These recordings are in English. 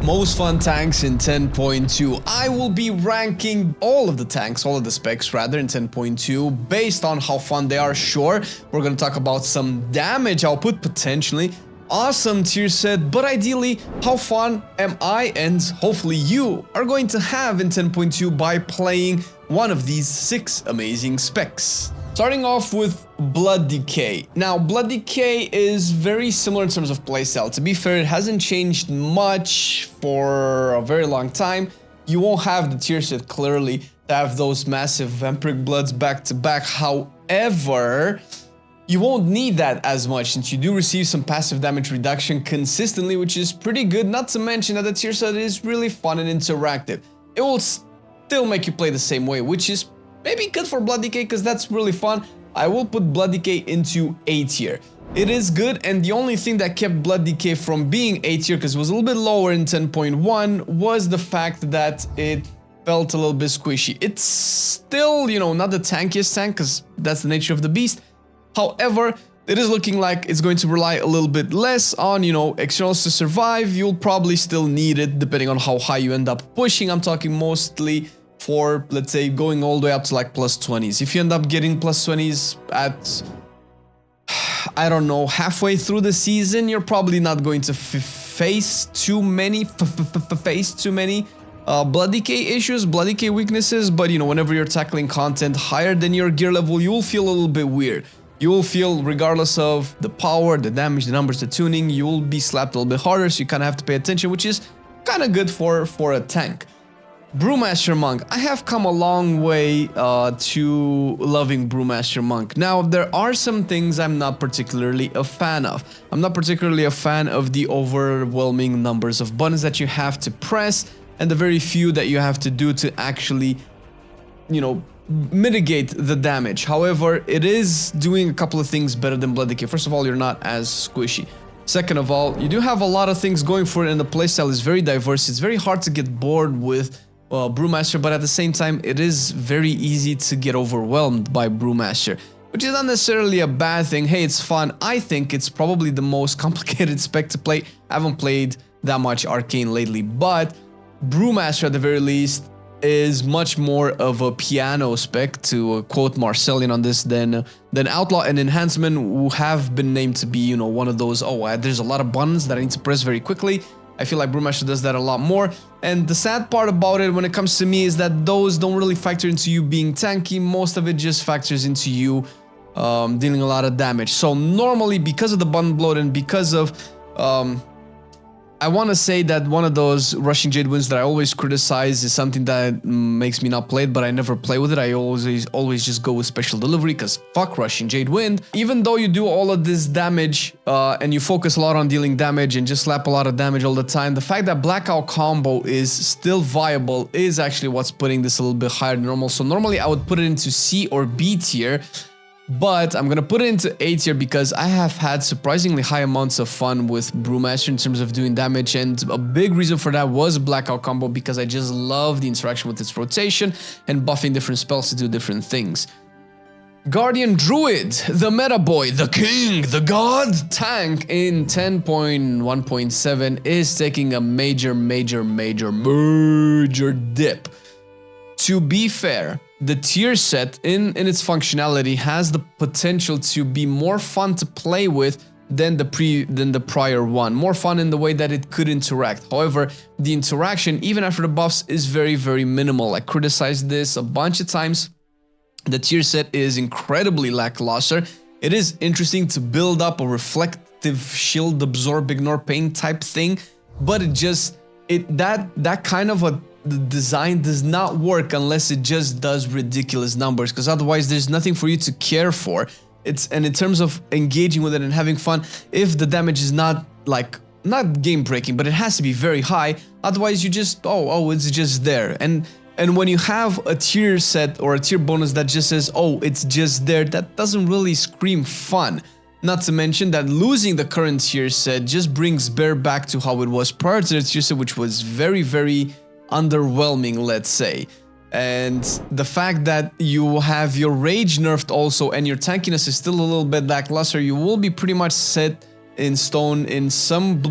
Most fun tanks in 10.2. I will be ranking all of the tanks, all of the specs rather, in 10.2 based on how fun they are. Sure, we're going to talk about some damage output potentially, awesome tier set, but ideally how fun am I and hopefully you are going to have in 10.2 by playing one of these 6 amazing specs. Starting off with Blood Decay. Now, Blood Decay is very similar in terms of playstyle. To be fair, it hasn't changed much for a very long time. You won't have the tier set clearly to have those massive Vampiric Bloods back to back. However, you won't need that as much since you do receive some passive damage reduction consistently, which is pretty good. Not to mention that the tier set is really fun and interactive. It will still make you play the same way, which is maybe good for Blood Decay because that's really fun. I will put Blood Decay into A tier. It is good, and the only thing that kept Blood Decay from being A tier, because it was a little bit lower in 10.1, was the fact that it felt a little bit squishy. It's still, you know, not the tankiest tank, because that's the nature of the beast. However, it is looking like it's going to rely a little bit less on, you know, externals to survive. You'll probably still need it depending on how high you end up pushing. I'm talking mostly for, let's say, going all the way up to like plus 20s. If you end up getting plus 20s at, I don't know, halfway through the season, you're probably not going to face too many Blood Decay issues, Blood Decay weaknesses, but you know, whenever you're tackling content higher than your gear level, you will feel a little bit weird. You will feel, regardless of the power, the damage, the numbers, the tuning, you will be slapped a little bit harder, so you kind of have to pay attention, which is kind of good for a tank. Brewmaster Monk. I have come a long way to loving Brewmaster Monk. Now, there are some things I'm not particularly a fan of. I'm not particularly a fan of the overwhelming numbers of buttons that you have to press and the very few that you have to do to actually, you know, mitigate the damage. However, it is doing a couple of things better than Blood Decay. First of all, you're not as squishy. Second of all, you do have a lot of things going for it, and the playstyle is very diverse. It's very hard to get bored with Brewmaster, but at the same time, it is very easy to get overwhelmed by Brewmaster, which is not necessarily a bad thing. Hey, it's fun. I think it's probably the most complicated spec to play. I haven't played that much Arcane lately, but Brewmaster at the very least is much more of a piano spec, to quote Marcelian on this, than Outlaw and Enhancement, who have been named to be, you know, one of those, there's a lot of buttons that I need to press very quickly. I feel like Brewmaster does that a lot more, and the sad part about it when it comes to me is that those don't really factor into you being tanky. Most of it just factors into you dealing a lot of damage. So normally, because of the button bloat and because of I want to say that one of those Rushing Jade Winds that I always criticize is something that makes me not play it, but I never play with it. I always just go with Special Delivery, because fuck Rushing Jade Wind. Even though you do all of this damage and you focus a lot on dealing damage and just slap a lot of damage all the time, the fact that Blackout combo is still viable is actually what's putting this a little bit higher than normal. So normally I would put it into C or B tier, but I'm gonna put it into A tier because I have had surprisingly high amounts of fun with Brewmaster in terms of doing damage, and a big reason for that was Blackout combo, because I just love the interaction with its rotation and buffing different spells to do different things. Guardian Druid, the meta boy, the king, the god tank in 10.1.7 is taking a major dip. To be fair, the tier set in its functionality has the potential to be more fun to play with than the prior one. More fun in the way that it could interact. However, the interaction, even after the buffs, is very minimal. I criticized this a bunch of times. The tier set is incredibly lackluster. It is interesting to build up a reflective shield, absorb, ignore pain type thing, but that kind of a design does not work unless it just does ridiculous numbers, because otherwise there's nothing for you to care for. And in terms of engaging with it and having fun, if the damage is not game breaking, but it has to be very high, otherwise you just it's just there. And when you have a tier set or a tier bonus that just says it's just there, that doesn't really scream fun. Not to mention that losing the current tier set just brings Bear back to how it was prior to the tier set, which was very underwhelming, let's say. And the fact that you have your rage nerfed also and your tankiness is still a little bit lackluster, you will be pretty much set in stone in some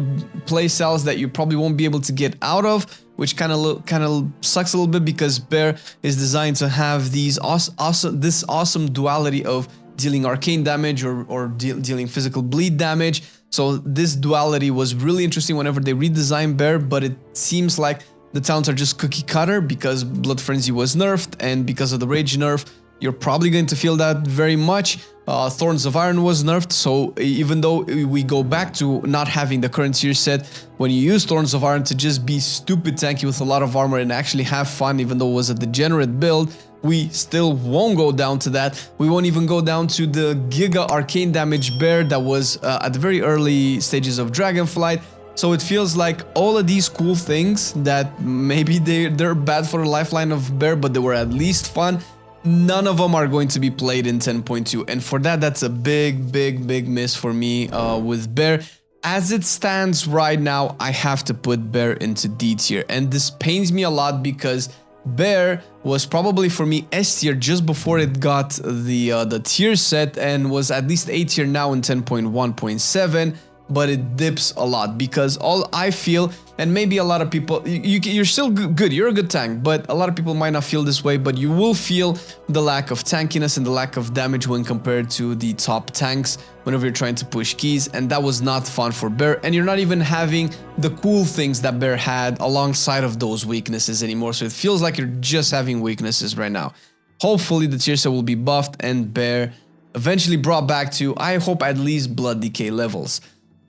play styles that you probably won't be able to get out of, which kind of sucks a little bit because Bear is designed to have these awesome duality of dealing arcane damage or dealing physical bleed damage. So this duality was really interesting whenever they redesigned Bear, but it seems like the talents are just cookie cutter because Blood Frenzy was nerfed, and because of the Rage nerf, you're probably going to feel that very much. Thorns of Iron was nerfed, so even though we go back to not having the current tier set, when you use Thorns of Iron to just be stupid tanky with a lot of armor and actually have fun, even though it was a degenerate build, we still won't go down to that. We won't even go down to the Giga Arcane Damage Bear that was at the very early stages of Dragonflight. So it feels like all of these cool things that maybe they're bad for the lifeline of Bear, but they were at least fun. None of them are going to be played in 10.2, and for that, that's a big miss for me with Bear. As it stands right now, I have to put Bear into D tier, and this pains me a lot because Bear was probably for me S tier just before it got the tier set, and was at least A tier now in 10.1.7. But it dips a lot because all I feel, and maybe a lot of people, you're still good, you're a good tank, but a lot of people might not feel this way, but you will feel the lack of tankiness and the lack of damage when compared to the top tanks whenever you're trying to push keys, and that was not fun for Bear, and you're not even having the cool things that Bear had alongside of those weaknesses anymore, so it feels like you're just having weaknesses right now. Hopefully the tier set will be buffed and Bear eventually brought back to, I hope, at least Blood Decay levels.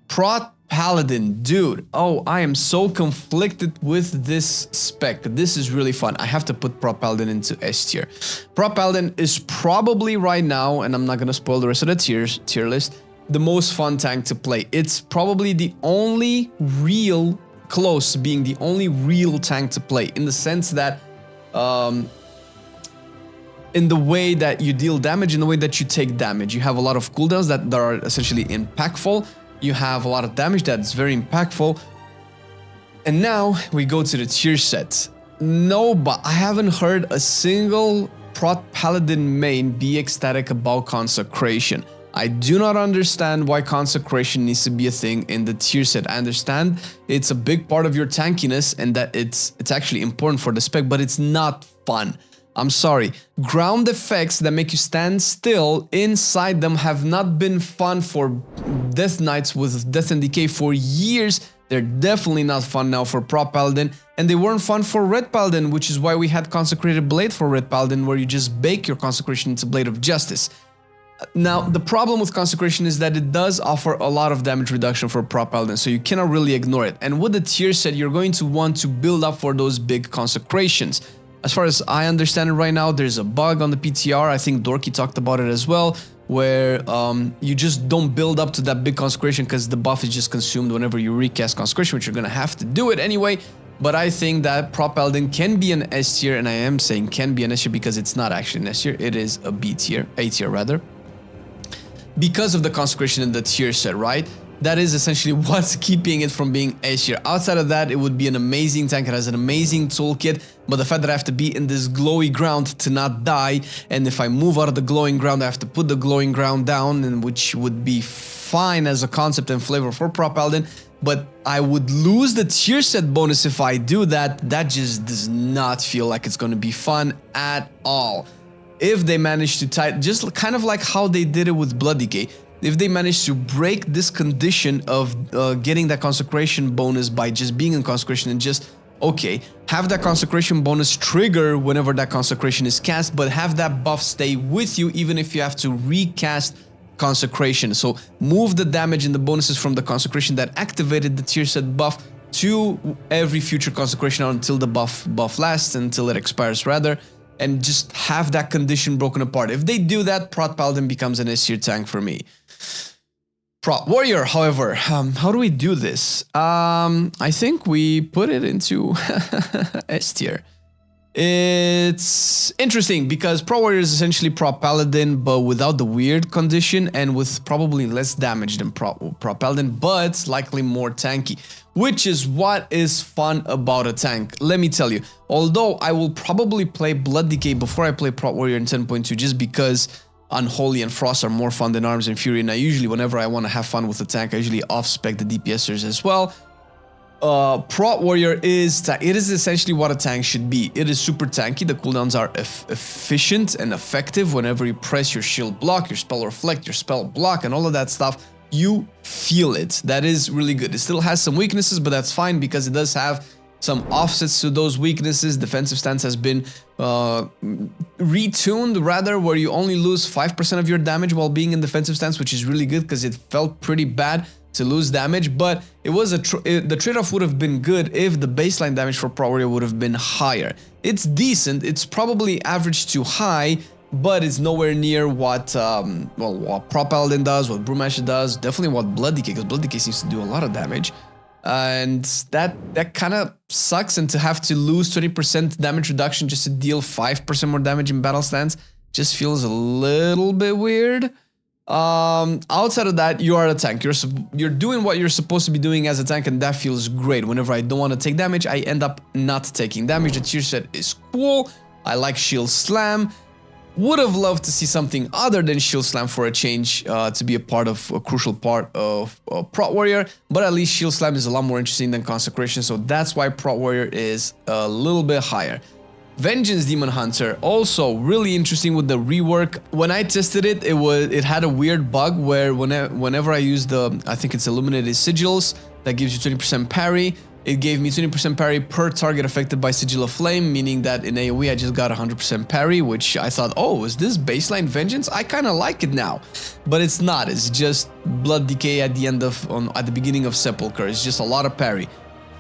Prot Paladin, dude, oh, I am so conflicted with this spec. This is really fun. I have to put Prot Paladin into S tier. Prot Paladin is probably right now, and I'm not gonna spoil the rest of the tier list, the most fun tank to play. It's probably the only real, close being the only real tank to play, in the sense that in the way that you deal damage, in the way that you take damage. You have a lot of cooldowns that are essentially impactful. You have a lot of damage that's very impactful. And now we go to the tier set. No, but I haven't heard a single Prot Paladin main be ecstatic about Consecration. I do not understand why Consecration needs to be a thing in the tier set. I understand it's a big part of your tankiness and that it's actually important for the spec, but it's not fun. I'm sorry, ground effects that make you stand still inside them have not been fun for Death Knights with Death and Decay for years. They're definitely not fun now for Prot Paladin, and they weren't fun for Red Paladin, which is why we had Consecrated Blade for Red Paladin, where you just bake your Consecration into Blade of Justice. Now, the problem with Consecration is that it does offer a lot of damage reduction for Prot Paladin, so you cannot really ignore it. And with the tier set, you're going to want to build up for those big Consecrations. As far as I understand it right now, there's a bug on the PTR, I think Dorky talked about it as well, where you just don't build up to that big Consecration because the buff is just consumed whenever you recast Consecration, which you're gonna have to do it anyway. But I think that Prot Paladin can be an S tier, and I am saying can be an S tier because it's not actually an S tier, it is a B tier, A tier rather. Because of the Consecration in the tier set, right? That is essentially what's keeping it from being S tier. Outside of that, it would be an amazing tank. It has an amazing toolkit, but the fact that I have to be in this glowy ground to not die, and if I move out of the glowing ground, I have to put the glowing ground down, and which would be fine as a concept and flavor for Prot Paladin, but I would lose the tier set bonus if I do that. That just does not feel like it's going to be fun at all. If they manage to just kind of like how they did it with Blood Decay, if they manage to break this condition of getting that Consecration bonus by just being in Consecration and just, okay, have that Consecration bonus trigger whenever that Consecration is cast, but have that buff stay with you even if you have to recast Consecration. So move the damage and the bonuses from the Consecration that activated the tier set buff to every future Consecration until the buff lasts, until it expires rather, and just have that condition broken apart. If they do that, Prot Paladin becomes an S tier tank for me. Prot Warrior, however, how do we do this? I think we put it into S tier. It's interesting because Prot Warrior is essentially Prot Paladin, but without the weird condition and with probably less damage than Prot Paladin, but likely more tanky, which is what is fun about a tank. Let me tell you, although I will probably play Blood Decay before I play Prot Warrior in 10.2 just because Unholy and Frost are more fun than Arms and Fury. And I usually, whenever I want to have fun with a tank, I usually off-spec the DPSers as well. Prot Warrior is essentially what a tank should be. It is super tanky. The cooldowns are efficient and effective. Whenever you press your shield block, your spell reflect, your spell block, and all of that stuff, you feel it. That is really good. It still has some weaknesses, but that's fine because it does have some offsets to those weaknesses. Defensive stance has been retuned, rather, where you only lose 5% of your damage while being in defensive stance, which is really good because it felt pretty bad to lose damage, but it was the trade-off would have been good if the baseline damage for Prot Warrior would have been higher. It's decent, it's probably average to high, but it's nowhere near what what Prot Paladin does, what Brewmaster does, definitely what Blood Decay, because Blood Decay seems to do a lot of damage. And that kind of sucks, and to have to lose 20% damage reduction just to deal 5% more damage in battle stance just feels a little bit weird. Outside of that, you are a tank. You're doing what you're supposed to be doing as a tank, and that feels great. Whenever I don't want to take damage, I end up not taking damage. The tier set is cool. I like Shield Slam. Would have loved to see something other than Shield Slam for a change, to be a crucial part of Prot Warrior, but at least Shield Slam is a lot more interesting than Consecration, so that's why Prot Warrior is a little bit higher. Vengeance Demon Hunter, also really interesting with the rework. When I tested it, it had a weird bug where whenever I used I think it's Illuminated Sigils, that gives you 20% parry. It gave me 20% parry per target affected by Sigil of Flame, meaning that in AoE I just got 100% parry, which I thought, oh, is this baseline Vengeance? I kind of like it now. But it's not, it's just Blood Decay at the beginning of Sepulchre. It's just a lot of parry.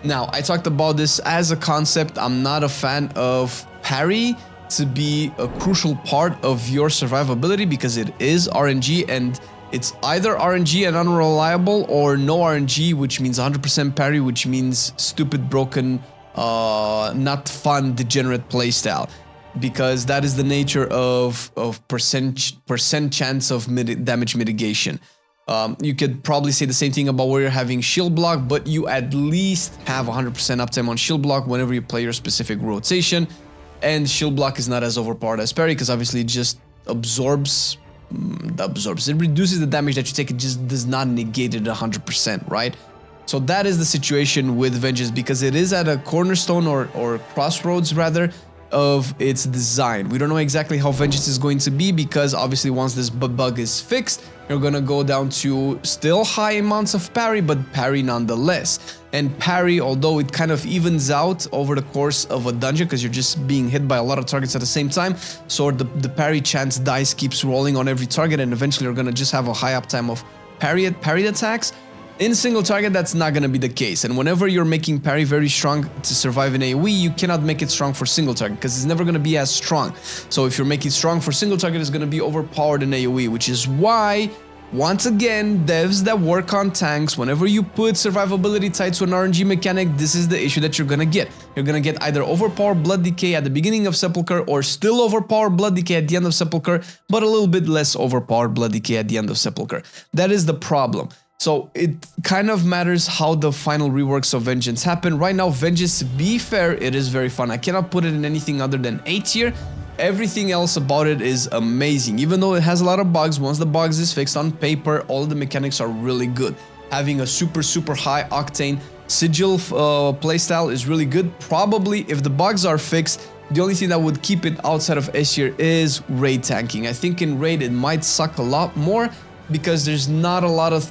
Now, I talked about this as a concept. I'm not a fan of parry to be a crucial part of your survivability because it is RNG, and it's either RNG and unreliable or no RNG, which means 100% parry, which means stupid, broken, not fun, degenerate playstyle. Because that is the nature of percent chance of damage mitigation. You could probably say the same thing about where you're having shield block, but you at least have 100% uptime on shield block whenever you play your specific rotation. And shield block is not as overpowered as parry because obviously it just absorbs. It reduces the damage that you take. It just does not negate it 100%, right? So that is the situation with Vengeance, because it is at a cornerstone or crossroads rather of its design. We don't know exactly how Vengeance is going to be, because obviously once this bug is fixed, you're gonna go down to still high amounts of parry, but parry nonetheless. And parry, although it kind of evens out over the course of a dungeon because you're just being hit by a lot of targets at the same time, so the parry chance dice keeps rolling on every target, and eventually you're gonna just have a high uptime of parried attacks. In single target, that's not going to be the case, and whenever you're making parry very strong to survive in AoE, you cannot make it strong for single target because it's never going to be as strong. So if you're making it strong for single target, it's going to be overpowered in AoE, which is why, once again, devs that work on tanks, whenever you put survivability tied to an RNG mechanic, this is the issue that you're going to get. You're going to get either overpowered Blood Decay at the beginning of Sepulchre, or still overpowered Blood Decay at the end of Sepulchre, but a little bit less overpowered Blood Decay at the end of Sepulchre. That is the problem. So it kind of matters how the final reworks of Vengeance happen. Right now, Vengeance, to be fair, it is very fun. I cannot put it in anything other than A tier. Everything else about it is amazing. Even though it has a lot of bugs, once the bugs is fixed on paper, all of the mechanics are really good. Having a super high octane sigil playstyle is really good. Probably, if the bugs are fixed, the only thing that would keep it outside of S tier is raid tanking. I think in raid it might suck a lot more because there's not a lot of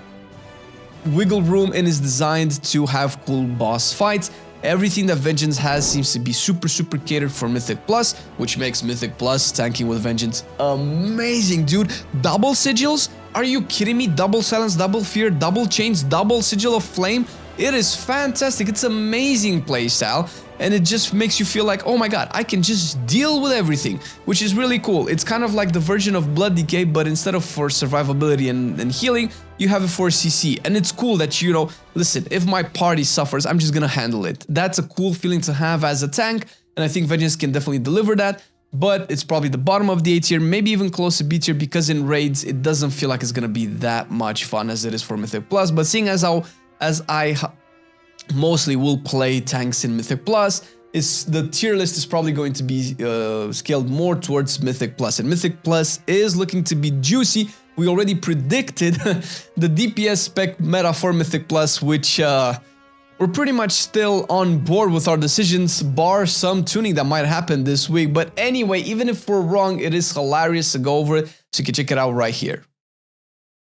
wiggle room, and is designed to have cool boss fights. Everything that Vengeance has seems to be super catered for Mythic Plus, which makes Mythic Plus tanking with Vengeance amazing, dude. Double sigils? Are you kidding me? Double silence, double fear, double chains, double sigil of flame. It is fantastic. It's amazing playstyle, and it just makes you feel like, oh my god, I can just deal with everything, which is really cool. It's kind of like the version of Blood Decay, but instead of for survivability and healing, you have it for CC. And it's cool that, you know, listen, if my party suffers, I'm just gonna handle it. That's a cool feeling to have as a tank, and I think Vengeance can definitely deliver that. But it's probably the bottom of the A tier, maybe even close to B tier, because in raids, it doesn't feel like it's gonna be that much fun as it is for Mythic Plus. But seeing as I mostly will play tanks in Mythic Plus, the tier list is probably going to be scaled more towards Mythic Plus, and Mythic Plus is looking to be juicy. We already predicted the DPS spec meta for Mythic Plus, which we're pretty much still on board with our decisions, bar some tuning that might happen this week. But anyway, even if we're wrong, it is hilarious to go over it, so you can check it out right here.